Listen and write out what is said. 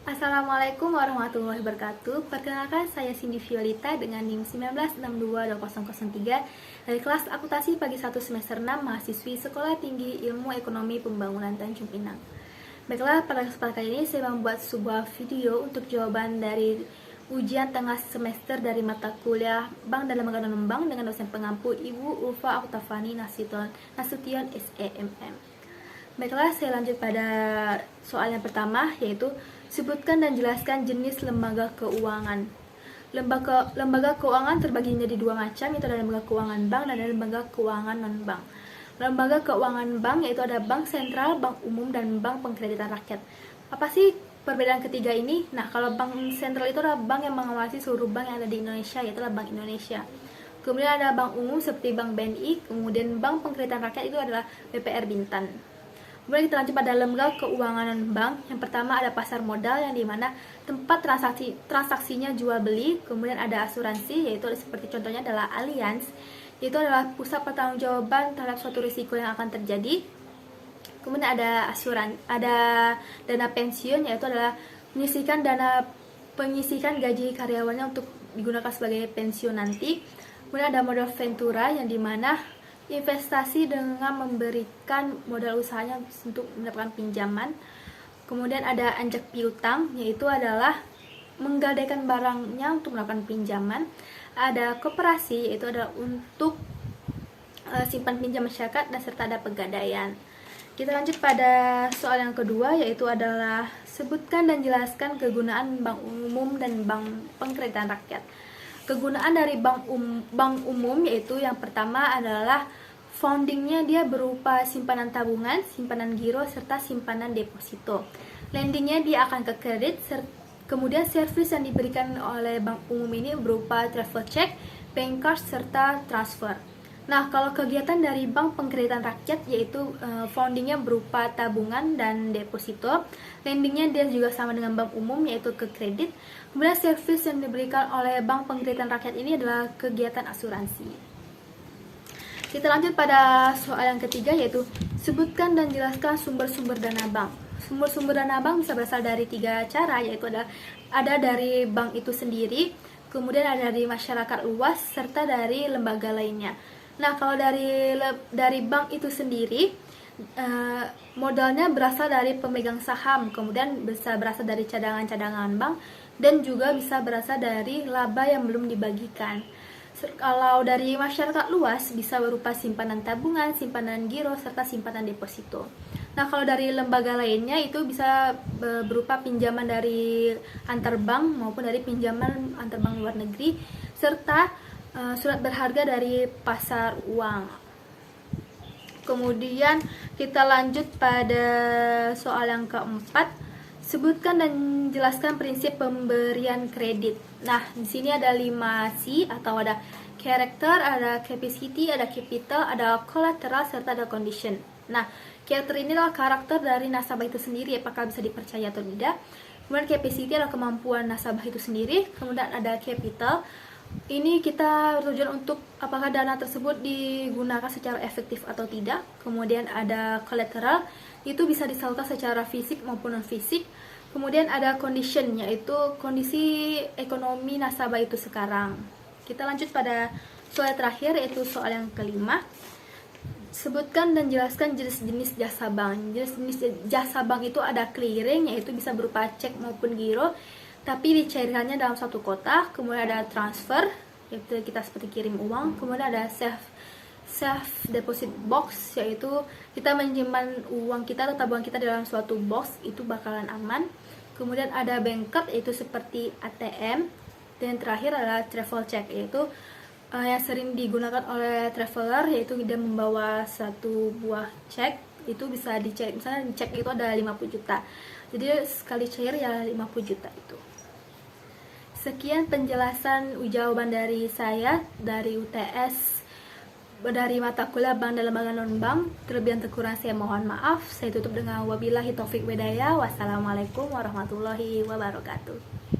Assalamualaikum warahmatullahi wabarakatuh. Perkenalkan, saya Cindy Violita dengan NIM 19622003 dari kelas akuntansi pagi 1 semester 6 mahasiswi Sekolah Tinggi Ilmu Ekonomi Pembangunan Tanjung Pinang. Baiklah, pada kesempatan kali ini saya membuat sebuah video untuk jawaban dari ujian tengah semester dari mata kuliah Bank dan Lembaga Non-Bank dengan dosen pengampu Ibu Ulfa Oktavani Nasution SEMM. Baiklah, saya lanjut pada soal yang pertama, yaitu sebutkan dan jelaskan jenis lembaga keuangan. Lembaga keuangan terbagi menjadi dua macam, yaitu ada lembaga keuangan bank dan ada lembaga keuangan non-bank. Lembaga keuangan bank yaitu ada bank sentral, bank umum, dan bank pengkreditan rakyat. Apa sih perbedaan ketiga ini? Nah, kalau bank sentral itu adalah bank yang mengawasi seluruh bank yang ada di Indonesia, yaitu adalah Bank Indonesia. Kemudian ada bank umum seperti Bank BNI, kemudian bank pengkreditan rakyat itu adalah BPR Bintan. Kemudian kita lanjut pada lembaga keuangan non-bank. Yang pertama ada pasar modal, yang dimana tempat transaksinya jual beli. Kemudian ada asuransi, yaitu seperti contohnya adalah Allianz, itu adalah pusat pertanggungjawaban terhadap suatu risiko yang akan terjadi. Kemudian ada dana pensiun, yaitu adalah menyisihkan gaji karyawannya untuk digunakan sebagai pensiun nanti. Kemudian ada modal ventura, yang dimana investasi dengan memberikan modal usahanya untuk mendapatkan pinjaman. Kemudian ada anjak piutang, yaitu adalah menggadaikan barangnya untuk melakukan pinjaman. Ada koperasi, yaitu adalah untuk simpan pinjam masyarakat, dan serta ada pegadaian. Kita lanjut pada soal yang kedua, yaitu adalah sebutkan dan jelaskan kegunaan bank umum dan bank pengkreditan rakyat. Kegunaan dari bank umum yaitu yang pertama adalah foundingnya dia berupa simpanan tabungan, simpanan giro, serta simpanan deposito. Lendingnya dia akan ke kredit, kemudian servis yang diberikan oleh bank umum ini berupa travel check, bank card, serta transfer. Nah, kalau kegiatan dari bank pengkreditan rakyat yaitu foundingnya berupa tabungan dan deposito. Lendingnya dia juga sama dengan bank umum yaitu ke kredit. Kemudian servis yang diberikan oleh bank pengkreditan rakyat ini adalah kegiatan asuransi. Kita lanjut pada soal yang ketiga, yaitu sebutkan dan jelaskan sumber-sumber dana bank. Sumber-sumber dana bank bisa berasal dari tiga cara, yaitu ada dari bank itu sendiri, kemudian ada dari masyarakat luas, serta dari lembaga lainnya. Nah, kalau dari bank itu sendiri, modalnya berasal dari pemegang saham, kemudian bisa berasal dari cadangan-cadangan bank, dan juga bisa berasal dari laba yang belum dibagikan. Kalau dari masyarakat luas bisa berupa simpanan tabungan, simpanan giro, serta simpanan deposito. Nah, kalau dari lembaga lainnya itu bisa berupa pinjaman dari antar bank maupun dari pinjaman antar bank luar negeri, serta surat berharga dari pasar uang. Kemudian kita lanjut pada soal yang keempat, sebutkan dan jelaskan prinsip pemberian kredit. Nah, di sini ada 5 C atau ada character, ada capacity, ada capital, ada collateral, serta ada condition. Nah, character ini adalah karakter dari nasabah itu sendiri, apakah bisa dipercaya atau tidak. Kemudian capacity adalah kemampuan nasabah itu sendiri. Kemudian ada capital, ini kita tujuan untuk apakah dana tersebut digunakan secara efektif atau tidak. Kemudian ada collateral, itu bisa disalurkan secara fisik maupun non fisik. Kemudian ada condition, yaitu kondisi ekonomi nasabah itu sekarang. Kita lanjut pada soal terakhir, yaitu soal yang kelima. Sebutkan dan jelaskan jenis-jenis jasa bank. Jenis-jenis jasa bank itu ada clearing, yaitu bisa berupa cek maupun giro, tapi dicairkannya dalam satu kotak. Kemudian ada transfer, yaitu kita seperti kirim uang. Kemudian ada safe deposit box, yaitu kita menyimpan uang kita atau tabungan kita dalam suatu box, itu bakalan aman. Kemudian ada bank card, yaitu seperti ATM. Dan terakhir adalah travel check, yaitu yang sering digunakan oleh traveler, yaitu dia membawa satu buah cek, itu bisa dicair. Misalnya cek itu ada 50 juta, jadi sekali cair ya 50 juta itu. Sekian penjelasan jawaban dari saya dari UTS dari mata kuliah Bank dan Lembaga Non-Bank. Terlebih dan terkurang saya mohon maaf. Saya tutup dengan wabillahi taufik hidayah. Wassalamualaikum warahmatullahi wabarakatuh.